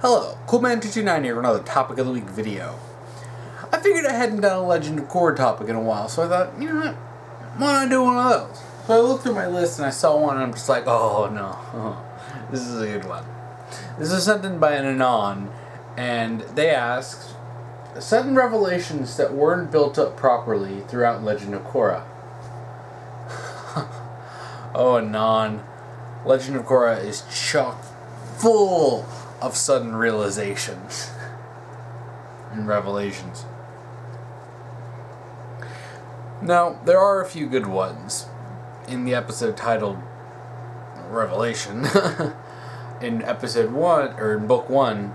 Hello, Coolman229 here for another Topic of the Week video. I figured I hadn't done a Legend of Korra topic in a while, so I thought, you know what, why not do one of those? So I looked through my list and I saw one and I'm just like, oh no, this is a good one. This is sent in by an anon, and they asked, 7 revelations that weren't built up properly throughout Legend of Korra. Oh, anon. Legend of Korra is chock full of sudden realizations and revelations. Now, there are a few good ones. In the episode titled Revelation, in episode 1, or in book 1,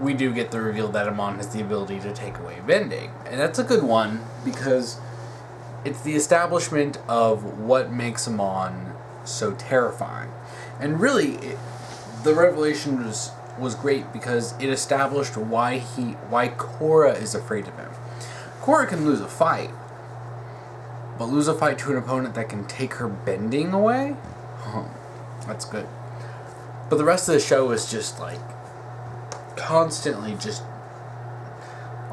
we do get the reveal that Amon has the ability to take away bending. And that's a good one, because it's the establishment of what makes Amon so terrifying. And really, the revelation was great because it established why Korra is afraid of him. Korra can lose a fight, but lose a fight to an opponent that can take her bending away? That's good. But the rest of the show is just like constantly just...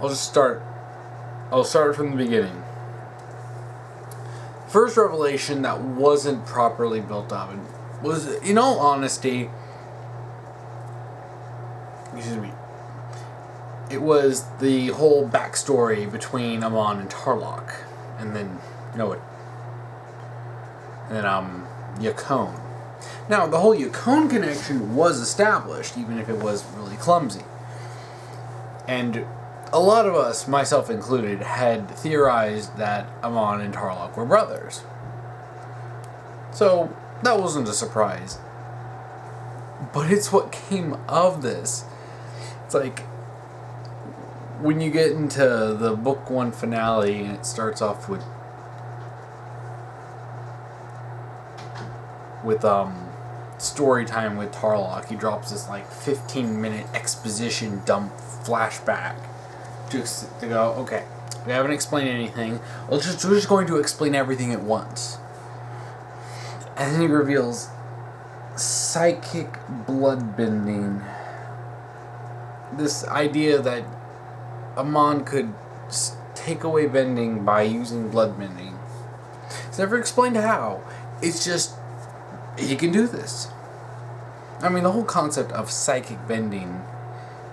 I'll start from the beginning. First revelation that wasn't properly built up and was, in all honesty, it was the whole backstory between Amon and Tarlok, and then Yakone. Now, the whole Yakone connection was established, even if it was really clumsy. And a lot of us, myself included, had theorized that Amon and Tarlok were brothers. So, that wasn't a surprise. But it's what came of this. It's like, when you get into the book 1 finale, and it starts off with story time with Tarlok, he drops this like 15-minute exposition dump flashback just to go, okay, we haven't explained anything, we're just going to explain everything at once. And then he reveals psychic bloodbending. This idea that Amon could take away bending by using bloodbending. It's never explained how. It's just, he can do this. I mean, the whole concept of psychic bending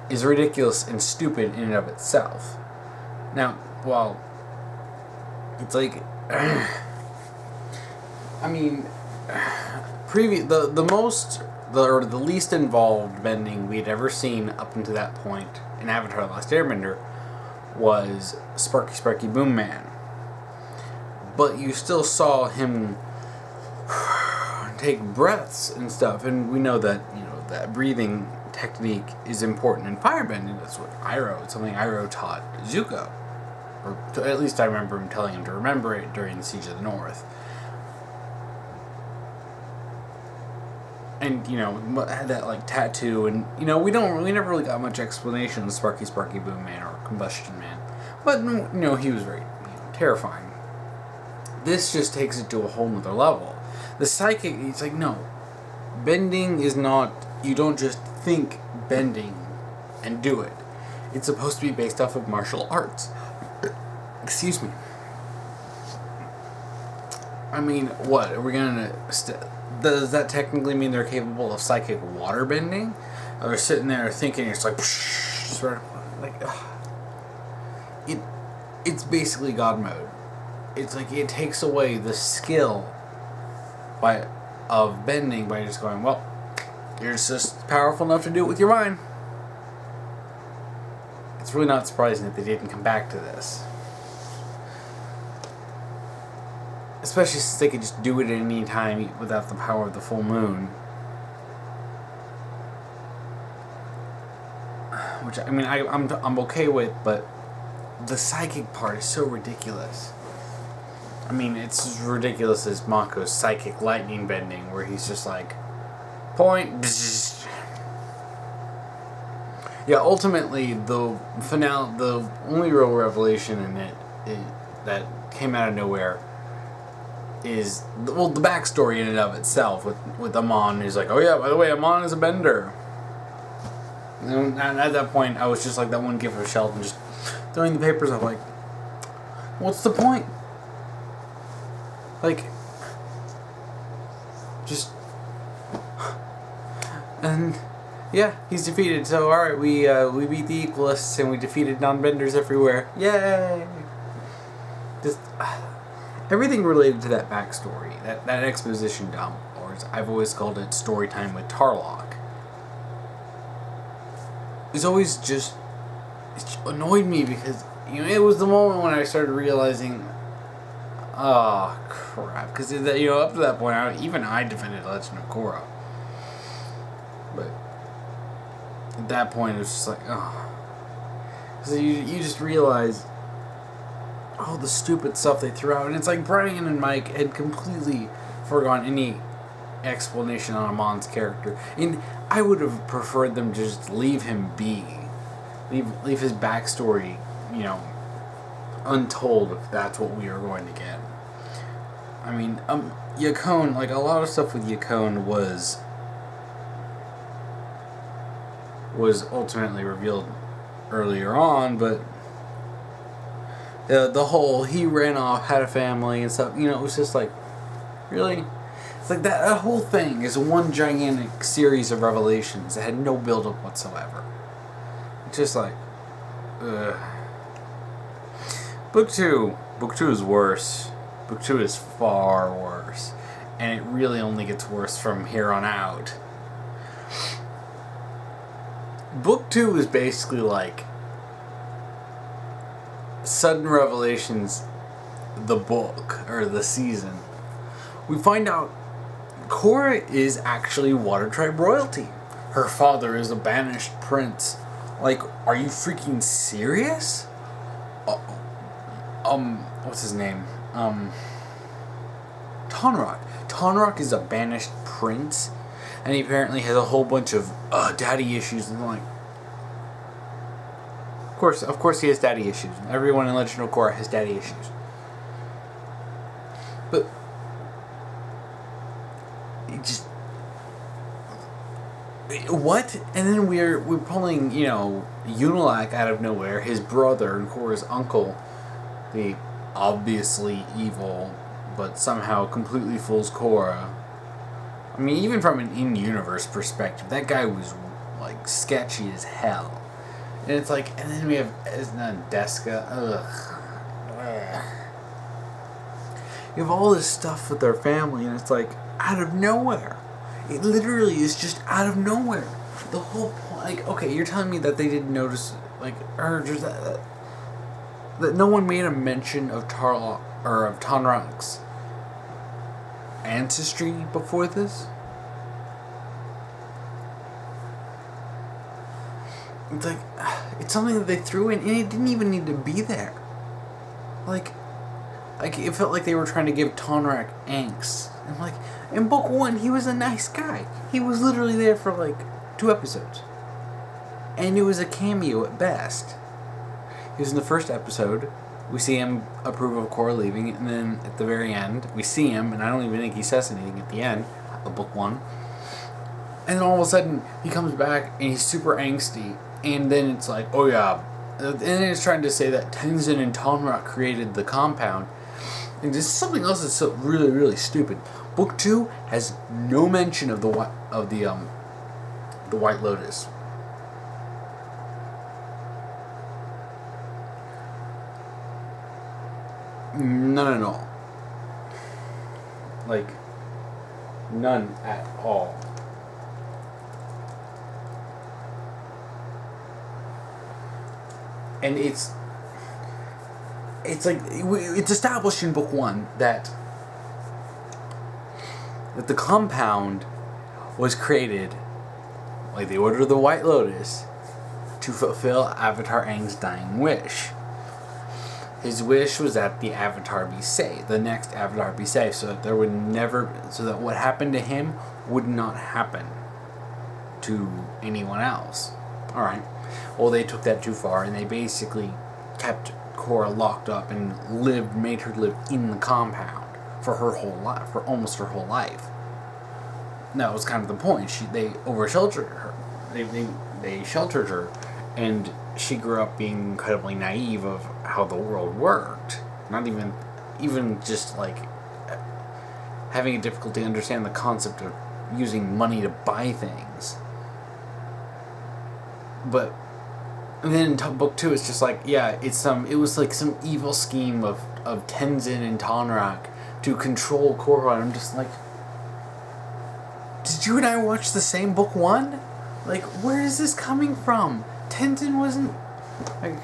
is ridiculous and stupid in and of itself. Now, well, it's like, I mean, the least involved bending we had ever seen up until that point in Avatar: The Last Airbender was Sparky Boom Man. But you still saw him take breaths and stuff, and we know that, that breathing technique is important in firebending. That's what something Iroh taught Zuko. Or at least I remember him telling him to remember it during the Siege of the North. And, had that, like, tattoo, and, we never really got much explanation of Sparky Boom Man or Combustion Man. But, he was very, terrifying. This just takes it to a whole nother level. The psychic, it's like, no. Bending is not, you don't just think bending and do it. It's supposed to be based off of martial arts. Excuse me. I mean, what, are we gonna... does that technically mean they're capable of psychic water bending? Or they're sitting there thinking, it's like, it's basically God mode. It's like it takes away the skill of bending by just going, well, you're just powerful enough to do it with your mind. It's really not surprising that they didn't come back to this. Especially since they could just do it at any time without the power of the full moon. Which, I mean, I'm okay with, but the psychic part is so ridiculous. I mean, it's as ridiculous as Mako's psychic lightning bending, where he's just like, point, bzzz. Yeah, ultimately, the finale, the only real revelation in it that came out of nowhere is, well, the backstory in and of itself with Amon, who's like, oh yeah, by the way, Amon is a bender. And at that point, I was just like that one gif of Sheldon just throwing the papers up, like, what's the point? Like, just, and yeah, he's defeated. So all right, we beat the Equalists and we defeated non-benders everywhere. Yay! Just everything related to that backstory, that exposition dump, or as I've always called it, story time with Tarlok. It's always just annoyed me because it was the moment when I started realizing, oh crap, because up to that point even I defended Legend of Korra, but at that point it was just like, oh, so you just realize all the stupid stuff they threw out, and it's like Brian and Mike had completely forgone any explanation on Amon's character, and I would have preferred them to just leave him be, leave his backstory, untold, if that's what we are going to get. I mean, Yakone, like a lot of stuff with Yakone was ultimately revealed earlier on, but the whole he ran off, had a family and stuff, it was just like, really? It's like that whole thing is one gigantic series of revelations that had no build-up whatsoever. It's just like, ugh. Book 2 is worse. Book 2 is far worse. And it really only gets worse from here on out. Book 2 is basically like Sudden Revelations, the book, or the season. We find out Korra is actually Water Tribe royalty. Her father is a banished prince. Like, are you freaking serious? What's his name? Tonraq. Tonraq is a banished prince, and he apparently has a whole bunch of daddy issues. And I'm like, of course he has daddy issues. Everyone in Legend of Korra has daddy issues. But what? And then we're pulling, Unilac out of nowhere, his brother and Korra's uncle, the obviously evil, but somehow completely fools Korra. I mean, even from an in-universe perspective, that guy was like sketchy as hell. And it's like, and then we have Esna and Deska. Ugh. You have all this stuff with their family, and it's like out of nowhere. It literally is just out of nowhere. The whole point, like, okay, you're telling me that they didn't notice, like, or just that no one made a mention of Tonraq's ancestry before this? It's like, it's something that they threw in, and it didn't even need to be there. Like it felt like they were trying to give Tonraq angst. And like, in book 1, he was a nice guy. He was literally there for like 2 episodes. And it was a cameo at best. He was in the first episode. We see him approve of Korra leaving, and then at the very end, we see him, and I don't even think he says anything at the end of book 1. And then all of a sudden, he comes back, and he's super angsty. And then it's like, oh yeah. And then it's trying to say that Tenzin and Tonraq created the compound. And this is something else that's so really, really stupid. Book 2 has no mention of the White Lotus. None at all. Like, none at all. And it's like, it's established in book 1 that the compound was created, like the Order of the White Lotus, to fulfill Avatar Aang's dying wish. His wish was that the Avatar be safe, the next Avatar be safe, so that what happened to him would not happen to anyone else. Alright. Well, they took that too far, and they basically kept Korra locked up and made her live in the compound for her whole life, for almost her whole life. That was kind of the point. They over-sheltered her. They they sheltered her, and she grew up being incredibly naive of how the world worked. Not even just like having a difficulty understand the concept of using money to buy things. But then in book 2, it's just like, yeah, it was like some evil scheme of Tenzin and Tonrak to control Korra. And I'm just like, did you and I watch the same book 1? Like, where is this coming from? Tenzin wasn't like,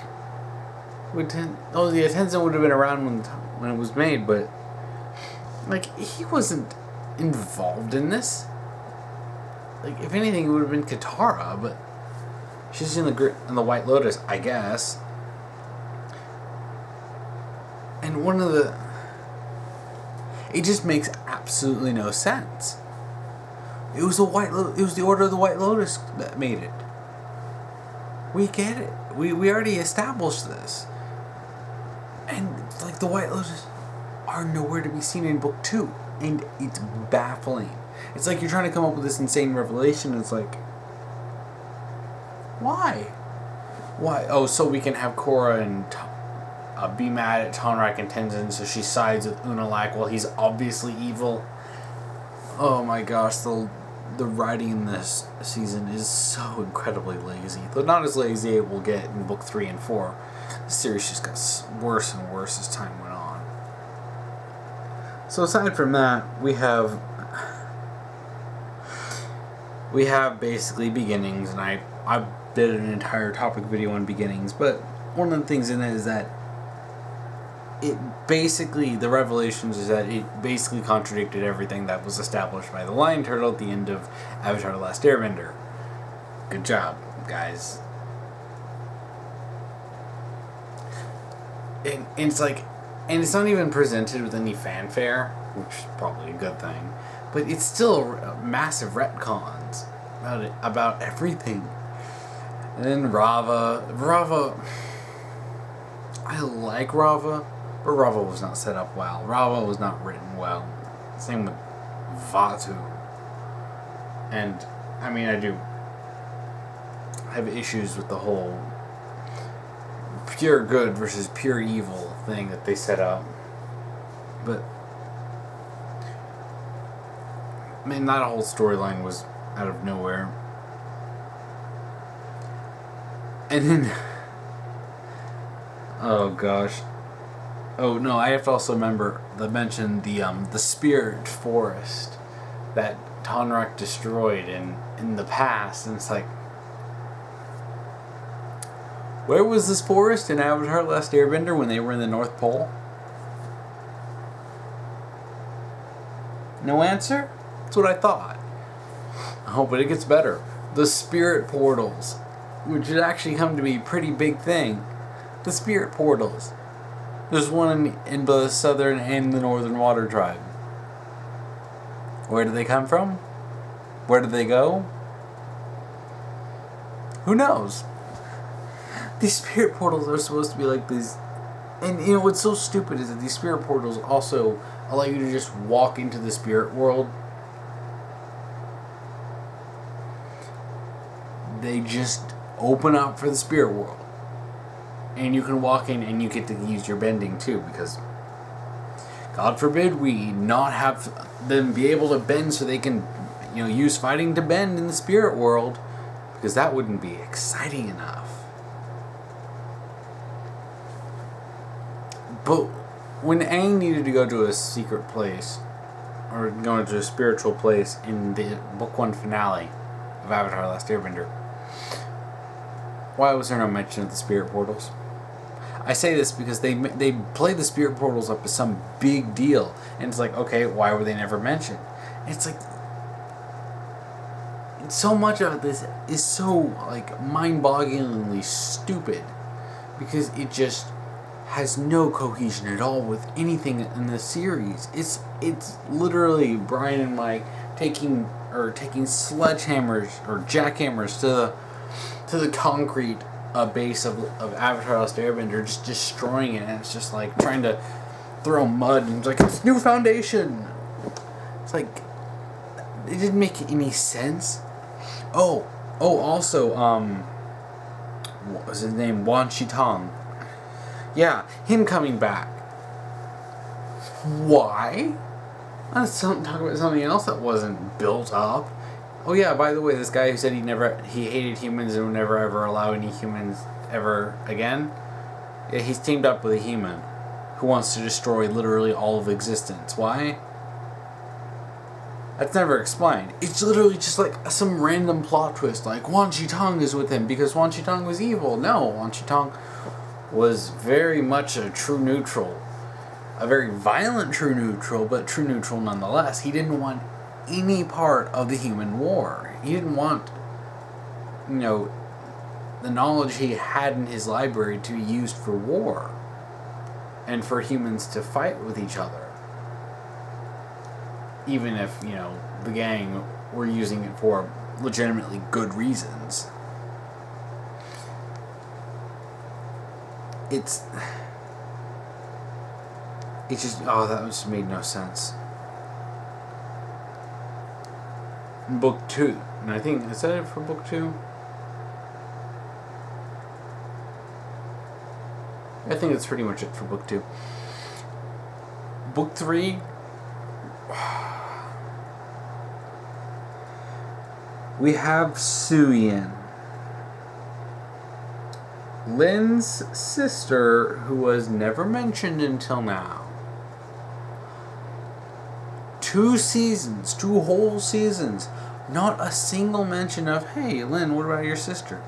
Tenzin would have been around when it was made, but like, he wasn't involved in this. Like, if anything, it would have been Katara, but she's in the White Lotus, I guess. And it just makes absolutely no sense. It was the Order of the White Lotus that made it. We get it. We already established this. And like, the White Lotus are nowhere to be seen in book 2, and it's baffling. It's like you're trying to come up with this insane revelation. It's like, why? Oh, so we can have Korra and be mad at Tonrak and Tenzin, so she sides with Unalaq while he's obviously evil. Oh my gosh, the writing in this season is so incredibly lazy. Though not as lazy it will get in book 3 and 4. The series just got worse and worse as time went on. So aside from that, we have basically beginnings, and I did an entire topic video on beginnings, but one of the things in it is that the revelations is that it basically contradicted everything that was established by the Lion Turtle at the end of Avatar: The Last Airbender. Good job, guys. And it's like, and it's not even presented with any fanfare, which is probably a good thing, but it's still massive retcons about everything. And then Rava, I like Rava, but Rava was not set up well. Rava was not written well. Same with Vatu. And, I mean, I do have issues with the whole pure good versus pure evil thing that they set up. But, I mean, that whole storyline was out of nowhere. And then, oh gosh. Oh no, I have to also mention the spirit forest that Tonrak destroyed in the past, and it's like, where was this forest in Avatar: Last Airbender when they were in the North Pole? No answer? That's what I thought. Oh, but it gets better. The spirit portals, which had actually come to be a pretty big thing. The spirit portals. There's one in both the Southern and the Northern Water Tribe. Where do they come from? Where do they go? Who knows? These spirit portals are supposed to be like these... And you know what's so stupid is that these spirit portals also allow you to just walk into the spirit world. They just open up for the spirit world. And you can walk in and you get to use your bending too, because God forbid we not have them be able to bend so they can, use fighting to bend in the spirit world, because that wouldn't be exciting enough. But when Aang needed to go to a secret place, or go into a spiritual place in the Book 1 finale of Avatar: Last Airbender, why was there no mention of the spirit portals? I say this because they play the spirit portals up as some big deal, and it's like, okay, why were they never mentioned? And it's like, so much of this is so like mind-bogglingly stupid, because it just has no cohesion at all with anything in the series. It's literally Brian and Mike taking sledgehammers or jackhammers to the concrete base of Avatar: Last Airbender, just destroying it, and it's just like trying to throw mud, and it's like, it's new foundation. It's like, it didn't make any sense. Oh, Oh, also, what was his name? Wan Shi-tong. Yeah, him coming back. Why? Let's talk about something else that wasn't built up. Oh yeah, by the way, this guy who said he hated humans and would never ever allow any humans ever again. Yeah, he's teamed up with a human who wants to destroy literally all of existence. Why? That's never explained. It's literally just like some random plot twist, like Wan Shi-tong is with him because Wan Shi-tong was evil. No, Wan Shi-tong was very much a true neutral. A very violent true neutral, but true neutral nonetheless. He didn't want any part of the human war. He didn't want, the knowledge he had in his library to be used for war. And for humans to fight with each other. Even if, the gang were using it for legitimately good reasons. It just, that just made no sense. Book 2, and I think, is that it for book 2? I think that's pretty much it for book 2. Book 3, we have Suyin, Lin's sister, who was never mentioned until now. 2 seasons, 2 whole seasons, not a single mention of, hey, Lin, what about your sister?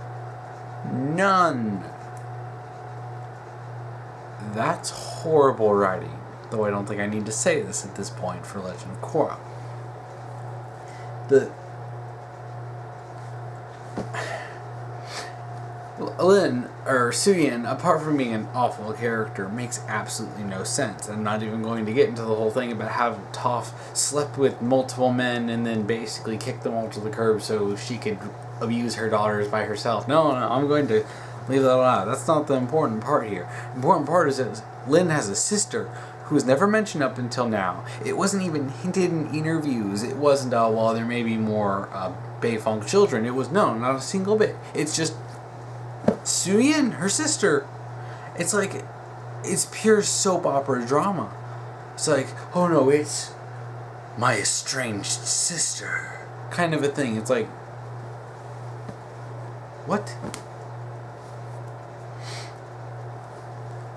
None. That's horrible writing, though I don't think I need to say this at this point for Legend of Korra. Lin, or Suyin, apart from being an awful character, makes absolutely no sense. I'm not even going to get into the whole thing about how Toph slept with multiple men and then basically kicked them all to the curb so she could abuse her daughters by herself. No, I'm going to leave that out. That's not the important part here. The important part is that Lin has a sister who was never mentioned up until now. It wasn't even hinted in interviews. It wasn't, there may be more Beifong children. It was, no, not a single bit. It's just Suyin, her sister. It's like, it's pure soap opera drama. It's like, oh no, it's my estranged sister kind of a thing. It's like, what?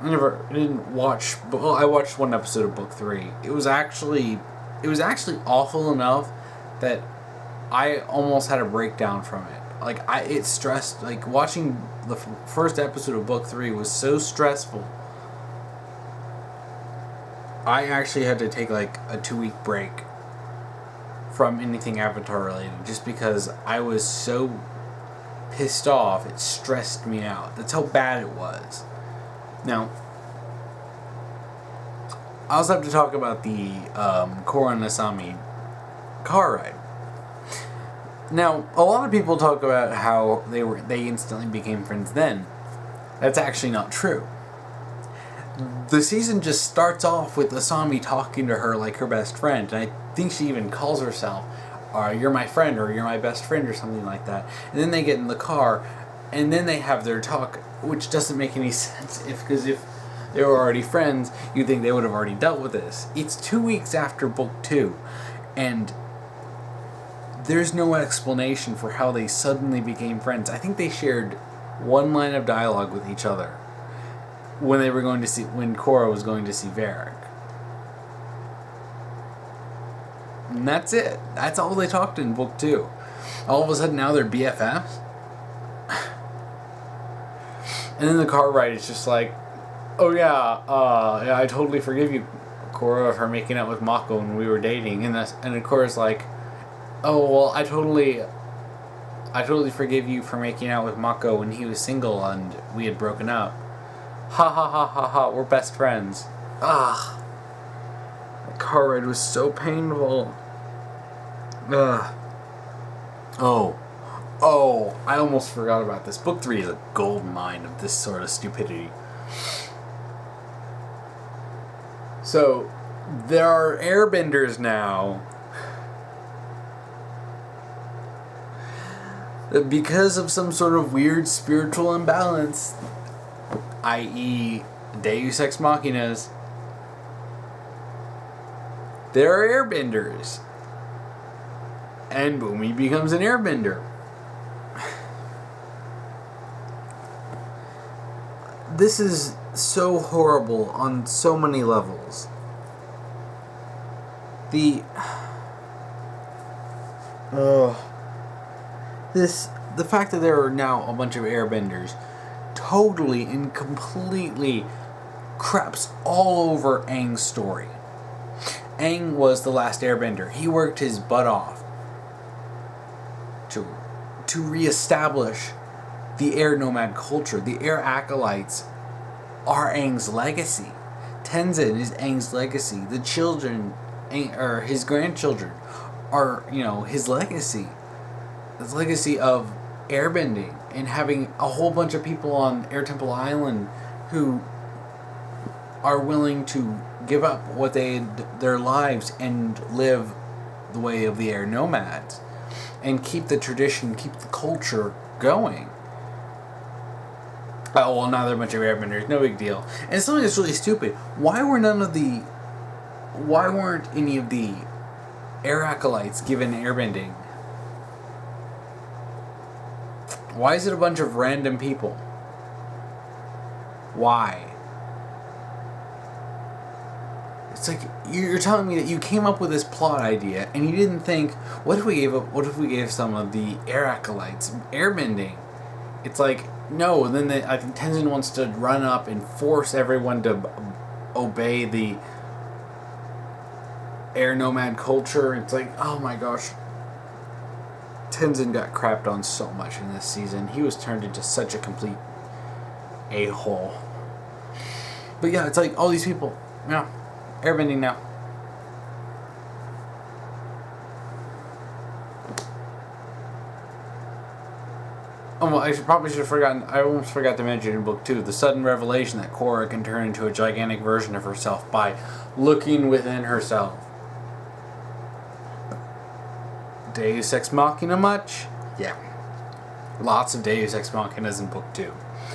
I didn't watch, well, I watched one episode of book 3. It was actually awful enough that I almost had a breakdown from it. Like, it stressed, like, watching the first episode of book 3 was so stressful. I actually had to take, like, a 2-week break from anything Avatar related, just because I was so pissed off, it stressed me out. That's how bad it was. Now, I also have to talk about the Korra and Asami car ride. Now, a lot of people talk about how they instantly became friends then. That's actually not true. The season just starts off with Asami talking to her like her best friend, and I think she even calls herself, you're my friend, or you're my best friend, or something like that. And then they get in the car, and then they have their talk, which doesn't make any sense, because if they were already friends, you'd think they would have already dealt with this. It's 2 weeks after book 2, and there's no explanation for how they suddenly became friends. I think they shared one line of dialogue with each other when Korra was going to see Varric. And that's it. That's all they talked in book 2. All of a sudden now they're BFFs. And then the car ride is just like, oh yeah, I totally forgive you, Korra, for making out with Mako when we were dating. And Korra's like, oh, well, I totally forgive you for making out with Mako when he was single and we had broken up. Ha ha ha ha ha, we're best friends. Ugh. The car ride was so painful. Ugh. Oh, I almost forgot about this. Book 3 is a gold mine of this sort of stupidity. So, there are airbenders now. because of some sort of weird spiritual imbalance, i.e. Deus Ex Machinas, there are airbenders. And Boomy becomes an airbender. This is so horrible on so many levels. The fact that there are now a bunch of airbenders totally and completely craps all over Aang's story. Aang was the last airbender. He worked his butt off to reestablish the air nomad culture. The air acolytes are Aang's legacy. Tenzin is Aang's legacy. The children, or his grandchildren, are, his legacy. His legacy of airbending and having a whole bunch of people on Air Temple Island who are willing to give up their lives and live the way of the air nomads and keep the tradition, keep the culture going. Oh, well, now they're a bunch of airbenders. No big deal. And something that's really stupid. Why weren't any of the air acolytes given airbending? Why is it a bunch of random people? Why? It's like you're telling me that you came up with this plot idea and you didn't think, what if we gave some of the air acolytes airbending? It's like, no. Then I think Tenzin wants to run up and force everyone to obey the air nomad culture. It's like, oh my gosh. Tenzin got crapped on so much in this season. He was turned into such a complete a-hole. But yeah, it's like all these people, airbending now. Oh, well, I almost forgot to mention in Book 2, the sudden revelation that Korra can turn into a gigantic version of herself by looking within herself. Deus Ex Machina much? Yeah. Lots of Deus Ex Machinas in Book 2.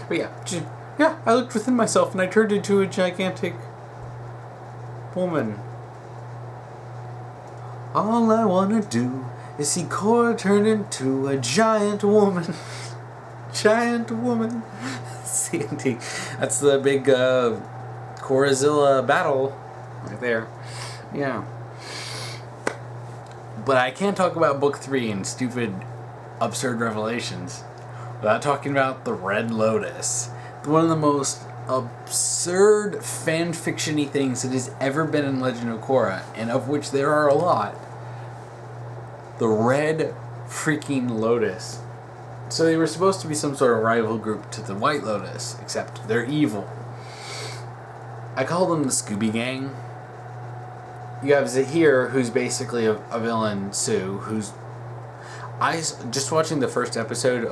But yeah, I looked within myself and I turned into a gigantic woman. All I wanna do is see Korra turn into a giant woman. Giant woman. C&D. That's the big Korrazilla battle right there. Yeah. But I can't talk about Book 3 and stupid, absurd revelations without talking about the Red Lotus. One of the most absurd fanfiction-y things that has ever been in Legend of Korra, and of which there are a lot. The Red freaking Lotus. So they were supposed to be some sort of rival group to the White Lotus, except they're evil. I call them the Scooby Gang. You have Zahir, who's basically a villain, Sue, just watching the first episode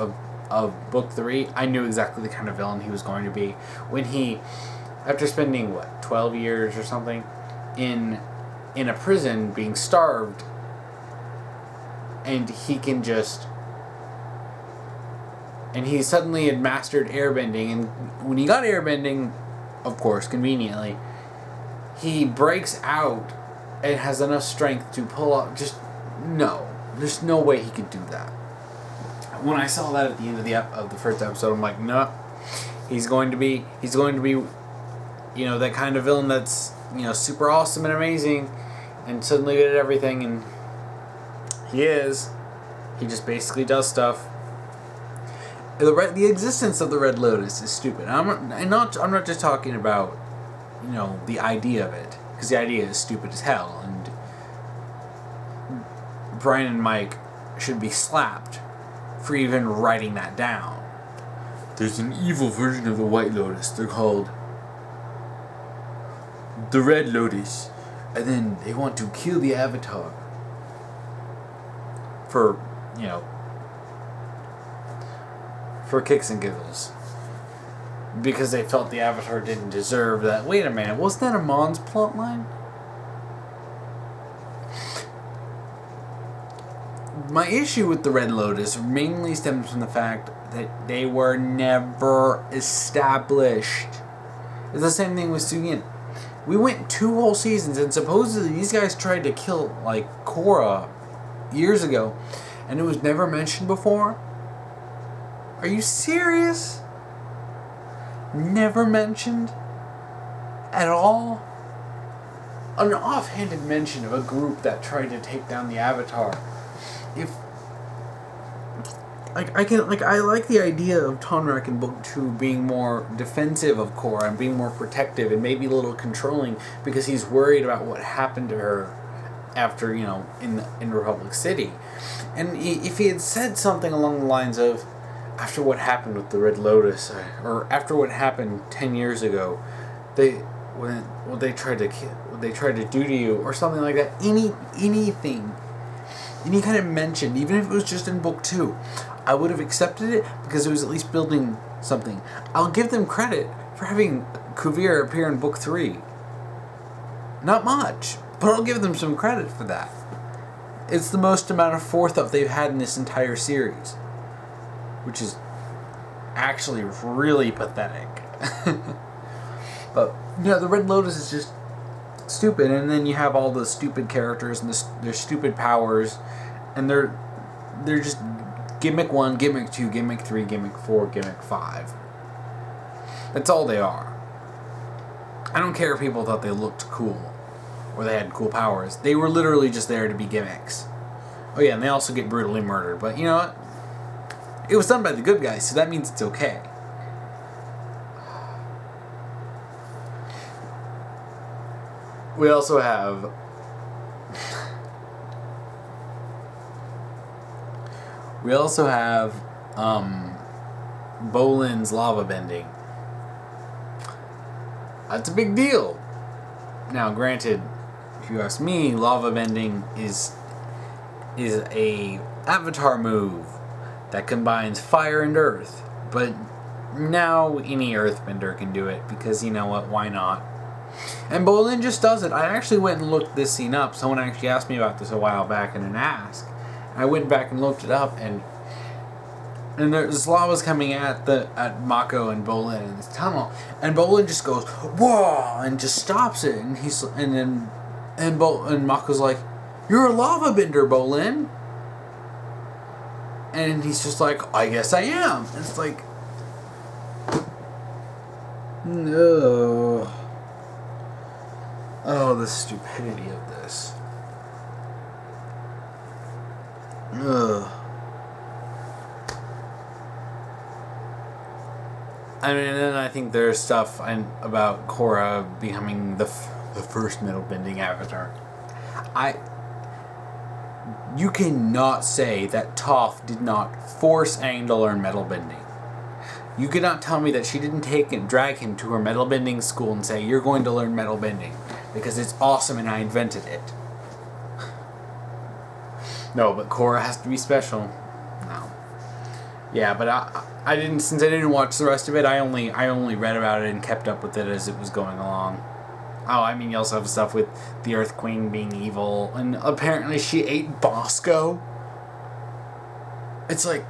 of Book 3, I knew exactly the kind of villain he was going to be. When he, after spending, 12 years or something, in a prison, being starved, and he suddenly had mastered airbending, and when he got airbending, of course, conveniently, he breaks out and has enough strength to pull up. There's no way he could do that. When I saw that at the end of the first episode, I'm like, no, he's going to be, that kind of villain that's, super awesome and amazing, and suddenly good at everything, and he is. He just basically does stuff. The existence of the Red Lotus is stupid. I'm not just talking about, the idea of it, because the idea is stupid as hell, and Brian and Mike should be slapped for even writing that down. There's an evil version of the White Lotus. They're called the Red Lotus, and then they want to kill the Avatar for kicks and giggles, because they felt the Avatar didn't deserve that. Wait a minute, wasn't that Amon's plotline? my issue with the Red Lotus mainly stems from the fact that they were never established. It's the same thing with Sugin. We went 2 whole seasons, and supposedly these guys tried to kill, like, Korra years ago, and it was never mentioned before. Are you serious? Never mentioned? At all? An offhanded mention of a group that tried to take down the Avatar. If... I like the idea of Tonrak in Book 2 being more defensive of Korra and being more protective and maybe a little controlling because he's worried about what happened to her after, in Republic City. And if he had said something along the lines of, after what happened with the Red Lotus, or after what happened 10 years ago, what they tried to do to you, or something like that, anything, any kind of mention, even if it was just in Book 2, I would have accepted it because it was at least building something. I'll give them credit for having Kuvir appear in Book 3. Not much, but I'll give them some credit for that. It's the most amount of forethought they've had in this entire series, which is actually really pathetic. But, the Red Lotus is just stupid, and then you have all the stupid characters and their stupid powers, and they're just gimmick 1, gimmick 2, gimmick 3, gimmick 4, gimmick 5. That's all they are. I don't care if people thought they looked cool or they had cool powers. They were literally just there to be gimmicks. Oh yeah, and they also get brutally murdered, but you know what? It was done by the good guys, so that means it's okay. We also have Bolin's lava bending. That's a big deal. Now, granted, if you ask me, lava bending is a Avatar move that combines fire and earth. But now any earthbender can do it because, you know what, why not? And Bolin just does it. I actually went and looked this scene up. Someone actually asked me about this a while back in an Ask. I went back and looked it up, and there's lava's coming at Mako and Bolin in this tunnel, and Bolin just goes whoa and just stops it, and Mako's like, "You're a lava bender, Bolin," and he's just like, "I guess I am." And it's like, no. Oh, the stupidity of this. Ugh. I mean, and then I think there's stuff about Korra becoming the first metal bending avatar. You cannot say that Toph did not force Aang to learn metal bending. You cannot tell me that she didn't drag him to her metal bending school and say, "You're going to learn metal bending because it's awesome and I invented it." No, but Korra has to be special. No. Yeah, but I didn't, since I didn't watch the rest of it, I only read about it and kept up with it as it was going along. Oh, I mean, you also have stuff with the Earth Queen being evil, and apparently she ate Bosco. It's like,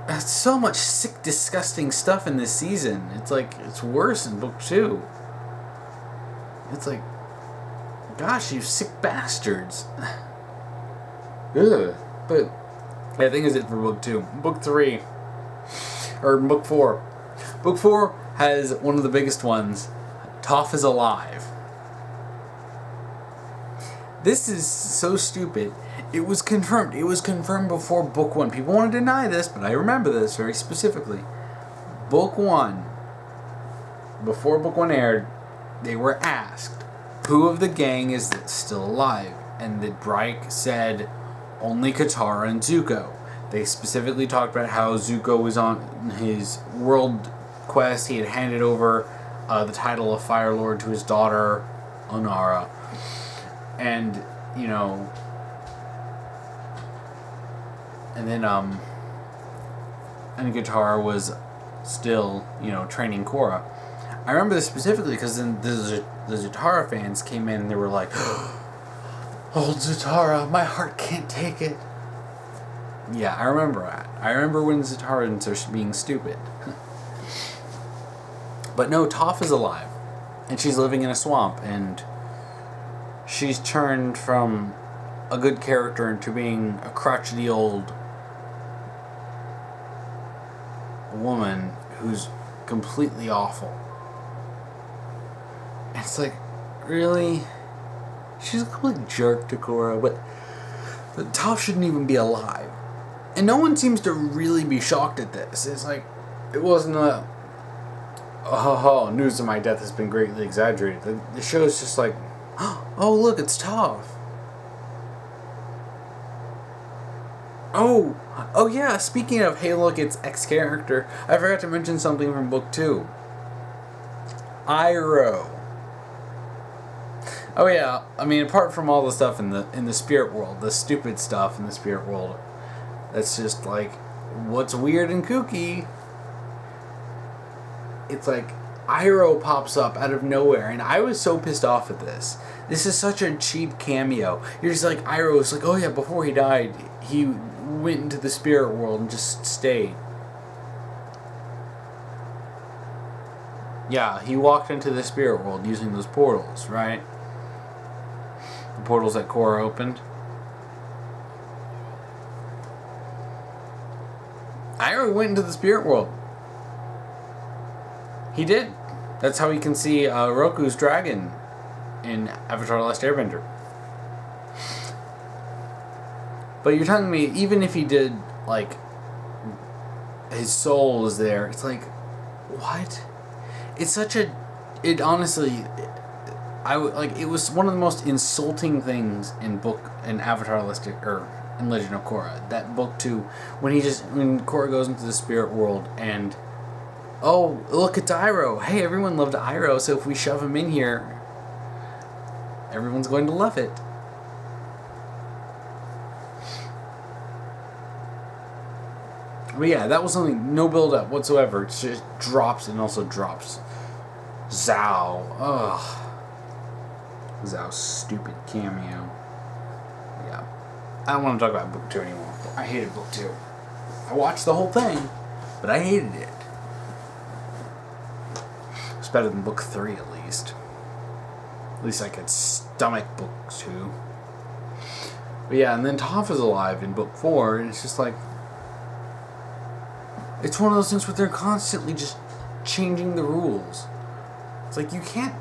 that's so much sick, disgusting stuff in this season. It's like, it's worse in Book 2. It's like, gosh, you sick bastards. Ugh. But I think is it for Book 2. Book 3. Or Book 4. Book 4 has one of the biggest ones. Toph is alive. This is so stupid. It was confirmed. It was confirmed before Book 1. People want to deny this, but I remember this very specifically. Book 1. Before Book 1 aired, they were asked, who of the gang is still alive? And the Drake said, only Katara and Zuko. They specifically talked about how Zuko was on his world quest. He had handed over the title of Fire Lord to his daughter, Onara. And, you know, and then, and Katara was still, you know, training Korra. I remember this specifically because then the Zatara fans came in and they were like, Old Zatara, my heart can't take it. Yeah, I remember that. I remember when Zatarans are being stupid. But no, Toph is alive. And she's living in a swamp. And she's turned from a good character into being a crotchety old woman who's completely awful. And it's like, really? She's a complete jerk to Korra, but Toph shouldn't even be alive. And no one seems to really be shocked at this. It's like, it wasn't a, oh, news of my death has been greatly exaggerated. The show's just like, oh, look, it's Toph. Oh yeah, speaking of, hey look, it's X character, I forgot to mention something from book 2. Iroh. Oh yeah, I mean, apart from all the stuff in the spirit world, the stupid stuff in the spirit world, that's just like, what's weird and kooky, it's like, Iroh pops up out of nowhere, and I was so pissed off at this. This is such a cheap cameo. You're just like, Iroh's like, oh yeah, before he died, he went into the spirit world and just stayed. Yeah, he walked into the spirit world using those portals, right? The portals that Korra opened. Iroh went into the spirit world. He did. That's how he can see Roku's dragon in Avatar: The Last Airbender. But you're telling me, even if he did, like, his soul is there, it's like, what? It's such a, it honestly, it was one of the most insulting things in Avatar: in Legend of Korra. That book 2, when Korra goes into the spirit world and, oh, look, it's Iroh. Hey, everyone loved Iroh, so if we shove him in here, everyone's going to love it. But yeah, that was something, no build up whatsoever. It just drops and also drops. Zhao. Ugh. Zhao's stupid cameo. Yeah. I don't want to talk about book 2 anymore. I hated book 2. I watched the whole thing, but I hated it. It's better than book 3 at least. At least I could stomach book 2. But yeah, and then Toph is alive in book 4, and it's just like, it's one of those things where they're constantly just changing the rules. It's like, you can't,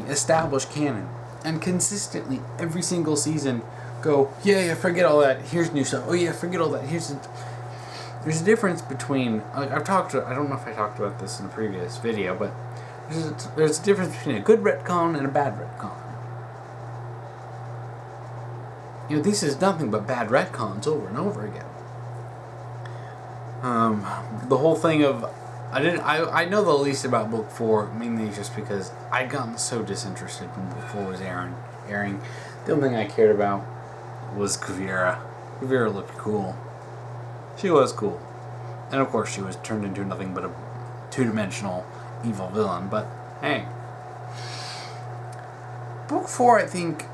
establish canon and consistently every single season go, yeah, forget all that, here's new stuff. Oh yeah, forget all that, there's a difference between, like, I don't know if I talked about this in a previous video, but there's a difference between a good retcon and a bad retcon. You know, this is nothing but bad retcons over and over again. The whole thing of, I know the least about book 4, mainly just because I'd gotten so disinterested when book 4 was airing. The only thing I cared about was Kuvira. Kuvira looked cool. She was cool. And of course she was turned into nothing but a two-dimensional evil villain, but hey. Book 4, I think,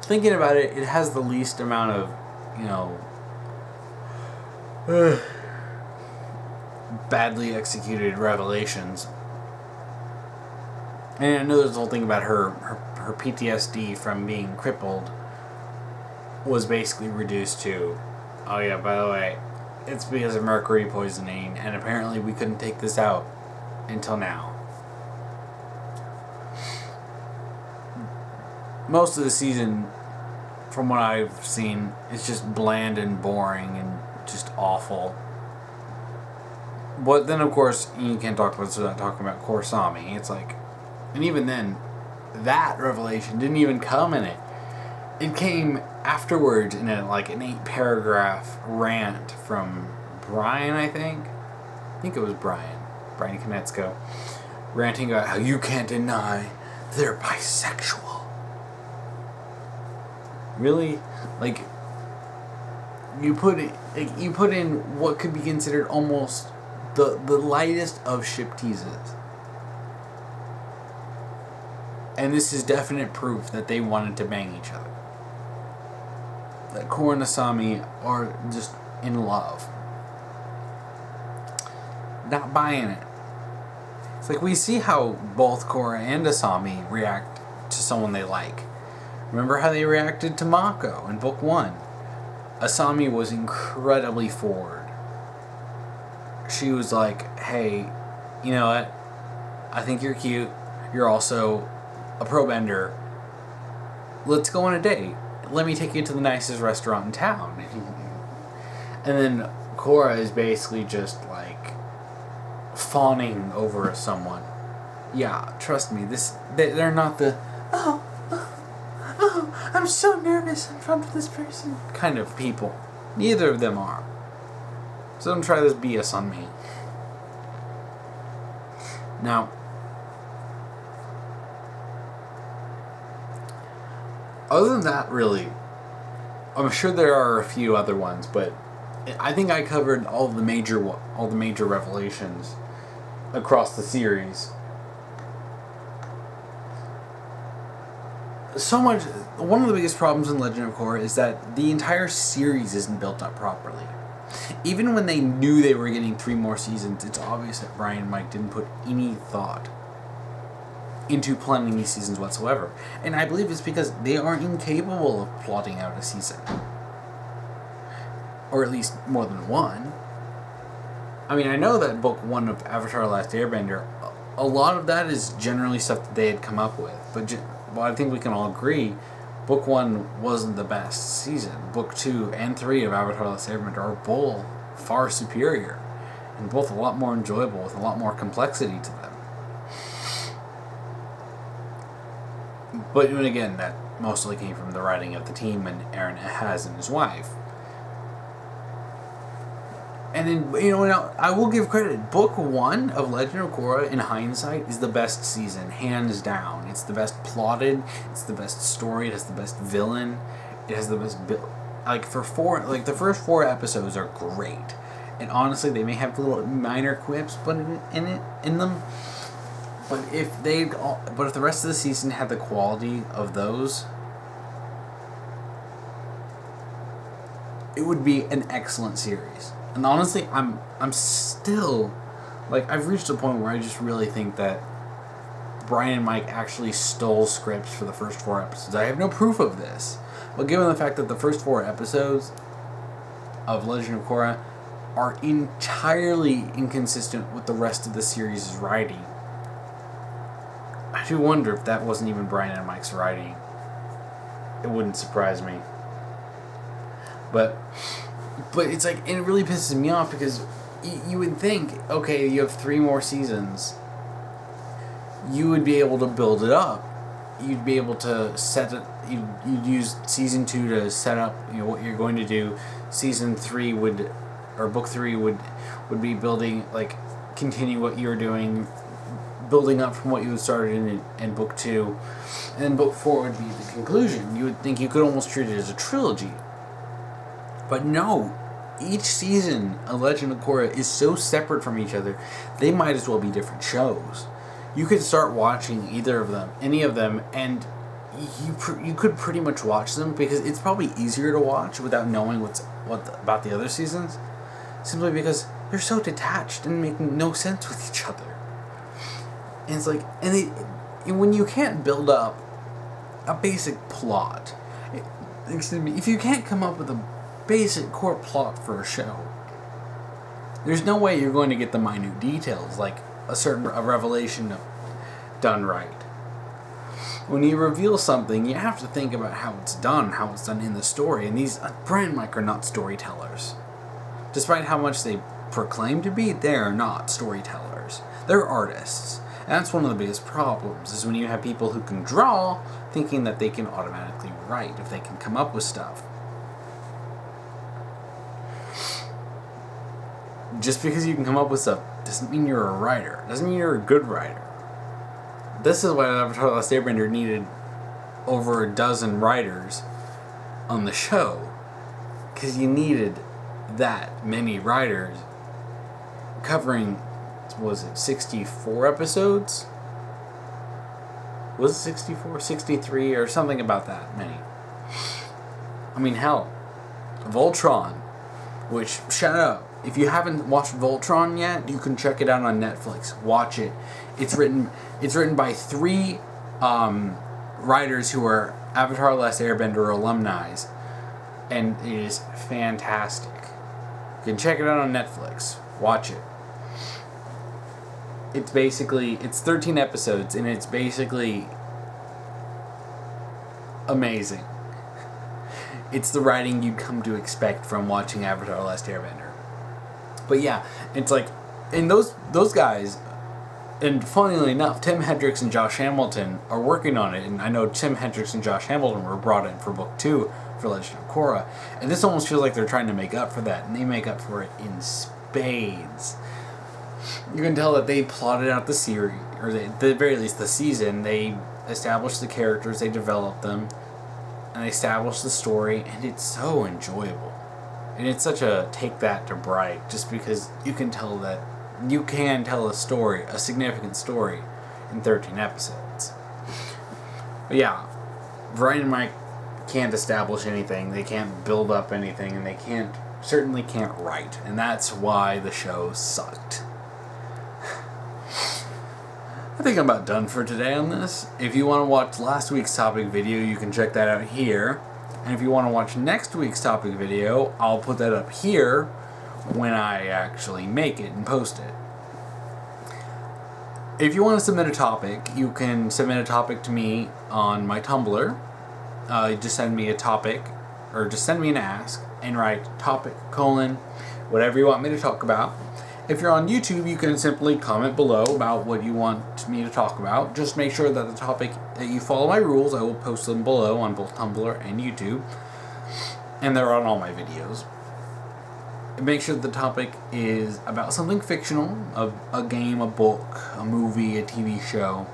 thinking about it, it has the least amount of, badly executed revelations. And I know there's the whole thing about her PTSD from being crippled was basically reduced to, oh yeah, by the way, it's because of mercury poisoning, and apparently we couldn't take this out until now. Most of the season, from what I've seen, is just bland and boring and just awful. But then, of course, you can't talk about this without talking about Korsami. It's like, and even then, that revelation didn't even come in it. It came afterwards in an 8-paragraph rant from Brian, I think it was Brian Konecko, ranting about how you can't deny they're bisexual. Really? Like, you put in what could be considered almost the lightest of ship teases. And this is definite proof that they wanted to bang each other. That Korra and Asami are just in love. Not buying it. It's like we see how both Korra and Asami react to someone they like. Remember how they reacted to Mako in book 1? Asami was incredibly forward. She was like, hey, you know what? I think you're cute. You're also a pro bender. Let's go on a date. Let me take you to the nicest restaurant in town. And then Korra is basically just like fawning over someone. Yeah, trust me, they're not the oh, I'm so nervous in front of this person kind of people. Neither of them are. So don't try this BS on me. Now, other than that, really, I'm sure there are a few other ones, but I think I covered all the major revelations across the series. So much. One of the biggest problems in Legend of Korra is that the entire series isn't built up properly. Even when they knew they were getting 3 more seasons, it's obvious that Brian and Mike didn't put any thought into planning these seasons whatsoever. And I believe it's because they are incapable of plotting out a season. Or at least more than one. I mean, I know that book 1 of Avatar: The Last Airbender, a lot of that is generally stuff that they had come up with. But I think we can all agree, book 1 wasn't the best season. Book 2 and 3 of Avatar: The Last Airbender are both far superior. And both a lot more enjoyable with a lot more complexity to them. But again, that mostly came from the writing of the team and Aaron Ahaz and his wife. And then, now, I will give credit. Book 1 of Legend of Korra, in hindsight, is the best season, hands down. It's the best plotted. It's the best story. It has the best villain. It has the best the first 4 episodes are great. And honestly, they may have little minor quips, in them. But if the rest of the season had the quality of those, it would be an excellent series. And honestly, I'm still, I've reached a point where I just really think that Brian and Mike actually stole scripts for the first 4 episodes. I have no proof of this. But given the fact that the first 4 episodes of Legend of Korra are entirely inconsistent with the rest of the series' writing, I do wonder if that wasn't even Brian and Mike's writing. It wouldn't surprise me. But it's and it really pisses me off because you would think, okay, you have 3 more seasons. You would be able to build it up. You'd be able to set it. You'd use season 2 to set up, what you're going to do. Season 3 book 3 would be building, continue what you're doing, building up from what you had started in book 2, and then book 4 would be the conclusion. You would think you could almost treat it as a trilogy. But no, each season of Legend of Korra is so separate from each other, they might as well be different shows. You could start watching any of them, and you could pretty much watch them because it's probably easier to watch without knowing what about the other seasons, simply because they're so detached and making no sense with each other. And it's when you can't build up a basic plot, if you can't come up with a basic core plot for a show, there's no way you're going to get the minute details, like a revelation done right. When you reveal something, you have to think about how it's done in the story, and these Brian and Mike are not storytellers. Despite how much they proclaim to be, they are not storytellers. They're artists. And that's one of the biggest problems, is when you have people who can draw, thinking that they can automatically write if they can come up with stuff. Just because you can come up with stuff doesn't mean you're a writer. Doesn't mean you're a good writer. This is why Avatar: The Last Airbender needed over a dozen writers on the show. Because you needed that many writers covering, 64 episodes? Was it 64, 63, or something about that many? I mean, hell, Voltron, which, shout out, if you haven't watched Voltron yet, you can check it out on Netflix. Watch it. It's written by 3 writers who are Avatar: The Last Airbender alumni, and it is fantastic. You can check it out on Netflix. Watch it. It's 13 episodes, and it's basically amazing. It's the writing you'd come to expect from watching Avatar: The Last Airbender. But yeah, it's like, and those guys, and funnily enough, Tim Hendricks and Josh Hamilton are working on it, and I know Tim Hendricks and Josh Hamilton were brought in for book 2 for Legend of Korra, and this almost feels like they're trying to make up for that, and they make up for it in spades. You can tell that they plotted out the series, or at the very least the season. They established the characters, they developed them, and they established the story, and it's so enjoyable. And it's such a take that to Bright, just because you can tell that you can tell a story, a significant story, in 13 episodes. But yeah, Brian and Mike can't establish anything, they can't build up anything, and they certainly can't write. And that's why the show sucked. I think I'm about done for today on this. If you want to watch last week's topic video, you can check that out here. And if you want to watch next week's topic video, I'll put that up here when I actually make it and post it. If you want to submit a topic, you can submit a topic to me on my Tumblr. Just send me a topic, or just send me an ask, and write topic, whatever you want me to talk about. If you're on YouTube, you can simply comment below about what you want me to talk about. Just make sure that the topic, that you follow my rules. I will post them below on both Tumblr and YouTube. And they're on all my videos. Make sure the topic is about something fictional, a game, a book, a movie, a TV show,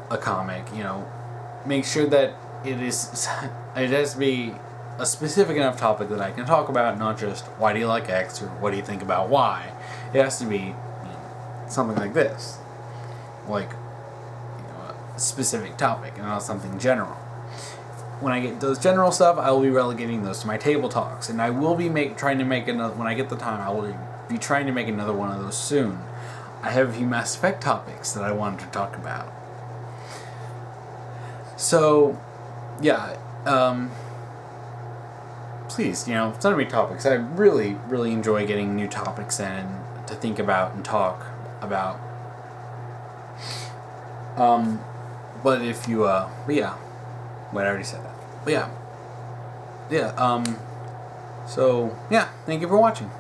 a comic, Make sure that it has to be a specific enough topic that I can talk about, not just why do you like X or what do you think about Y. It has to be something like this, like a specific topic and not something general. When I get those general stuff, I will be relegating those to my table talks, and I will be trying to make another when I get the time. I will be trying to make another one of those soon. I have a few Mass Effect topics that I wanted to talk about. So, yeah. Please, send me topics. I really, really enjoy getting new topics in to think about and talk about. But if you, I already said that. But yeah. So, yeah, thank you for watching.